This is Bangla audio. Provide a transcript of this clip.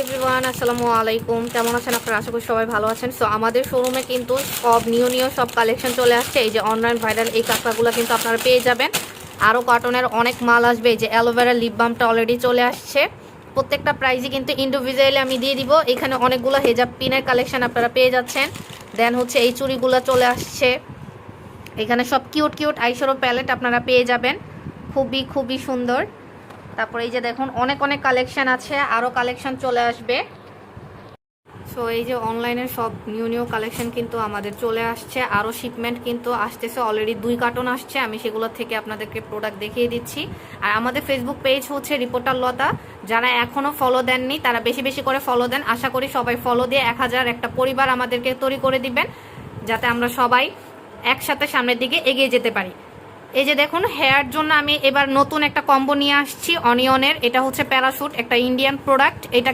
এভরিওয়ান, আসসালামু আলাইকুম। কেমন আছেন আপনারা? আশা করি সবাই ভালো আছেন। সো আমাদের শোরুমে কিন্তু সব নিউ সব কালেকশন চলে আসছে। এই যে অনলাইন ভাইরাল এই কাঁকড়াগুলো কিন্তু আপনারা পেয়ে যাবেন। আরও কটনের অনেক মাল আসবে। এই যে অ্যালোভেরা লিপ বামটা অলরেডি চলে আসছে। প্রত্যেকটা প্রাইসই কিন্তু ইন্ডিভিজুয়ালি আমি দিয়ে দিব। এখানে অনেকগুলো হেজাব পিনের কালেকশন আপনারা পেয়ে যাচ্ছেন। দেন হচ্ছে এই চুড়িগুলো চলে আসছে। এখানে সব কিউট আইশ্যাডো প্যালেট আপনারা পেয়ে যাবেন, খুবই সুন্দর। তারপরে এই যে দেখুন অনেক কালেকশন আছে, আরও কালেকশন চলে আসবে। সো এই যে অনলাইনের সব নিউ কালেকশন কিন্তু আমাদের চলে আসছে। আরও শিপমেন্ট কিন্তু আসতেছে, অলরেডি 2 কার্টন আসছে। আমি সেগুলো থেকে আপনাদেরকে প্রোডাক্ট দেখিয়ে দিচ্ছি। আর আমাদের ফেসবুক পেজ হচ্ছে রিপোর্টার লতা। যারা এখনও ফলো দেননি তারা বেশি করে ফলো দেন। আশা করি সবাই ফলো দিয়ে 1000 একটা পরিবার আমাদেরকে তৈরি করে দিবেন, যাতে আমরা সবাই একসাথে সামনের দিকে এগিয়ে যেতে পারি। এই যে দেখুন হেয়ার জন্য আমি এবার নতুন একটা কম্বো নিয়ে আসছি অনিয়নের। এটা হচ্ছে প্যারাশুট, একটা ইন্ডিয়ান প্রোডাক্ট। এটা